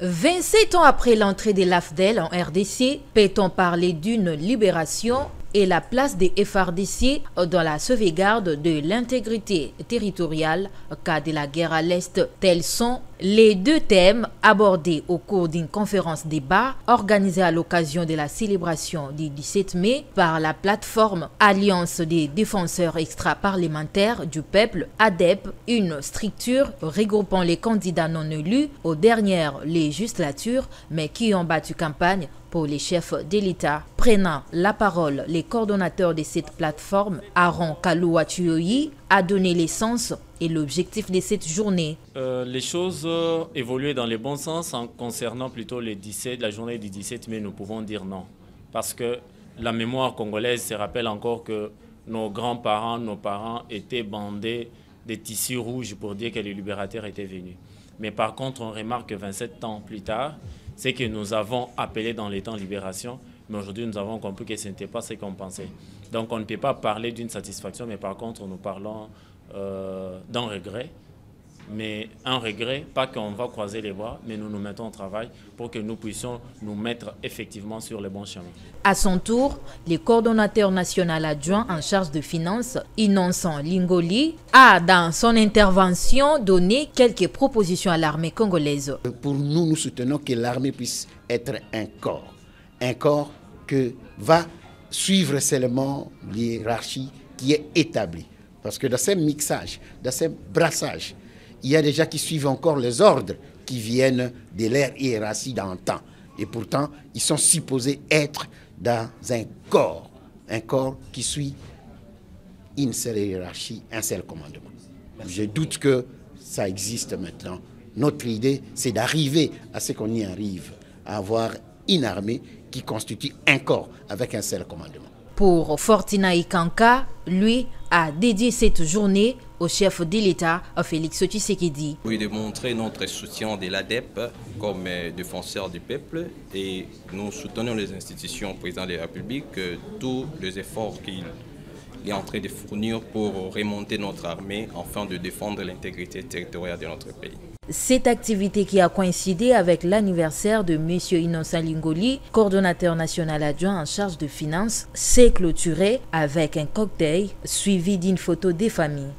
27 ans après l'entrée de l'AFDEL en RDC, peut-on parler d'une libération et la place des FARDC dans la sauvegarde de l'intégrité territoriale cas de la guerre à l'Est? Tels sont les deux thèmes abordés au cours d'une conférence débat organisée à l'occasion de la célébration du 17 mai par la plateforme Alliance des défenseurs extra-parlementaires du peuple, ADEP, une structure regroupant les candidats non élus aux dernières législatures mais qui ont battu campagne pour les chefs de l'État. Prenant la parole, les coordonnateurs de cette plateforme, Aaron Kalouatuyoyi, a donné l'essence et l'objectif de cette journée. Les choses évoluaient dans le bon sens en concernant plutôt la journée du 17 mai, nous pouvons dire non. Parce que la mémoire congolaise se rappelle encore que nos grands-parents, nos parents étaient bandés des tissus rouges pour dire que les libérateurs étaient venus. Mais par contre, on remarque que 27 ans plus tard, c'est que nous avons appelé dans les temps libération, mais aujourd'hui nous avons compris que ce n'était pas ce qu'on pensait. Donc on ne peut pas parler d'une satisfaction, mais par contre nous parlons d'un regret. Mais un regret, pas qu'on va croiser les bras, mais nous nous mettons au travail pour que nous puissions nous mettre effectivement sur le bon chemin. À son tour, le coordonnateur national adjoint en charge de finances, Innocent Lingoli, a dans son intervention donné quelques propositions à l'armée congolaise. Pour nous, nous soutenons que l'armée puisse être un corps que va suivre seulement l'hiérarchie qui est établie. Parce que dans ces mixages, dans ces brassages, il y a des gens qui suivent encore les ordres qui viennent de leur hiérarchie dans le temps. Et pourtant, ils sont supposés être dans un corps qui suit une seule hiérarchie, un seul commandement. Je doute que ça existe maintenant. Notre idée, c'est d'arriver à ce qu'on y arrive, à avoir une armée qui constitue un corps avec un seul commandement. Pour Fortina Ikanka, lui a dédié cette journée au chef de l'État, Félix Tshisekedi. Oui, de montrer notre soutien de l'ADEP comme défenseur du peuple et nous soutenons les institutions président de la République, tous les efforts qu'il est en train de fournir pour remonter notre armée afin de défendre l'intégrité territoriale de notre pays. Cette activité qui a coïncidé avec l'anniversaire de M. Innocent Lingoli, coordonnateur national adjoint en charge de finances, s'est clôturée avec un cocktail suivi d'une photo des familles.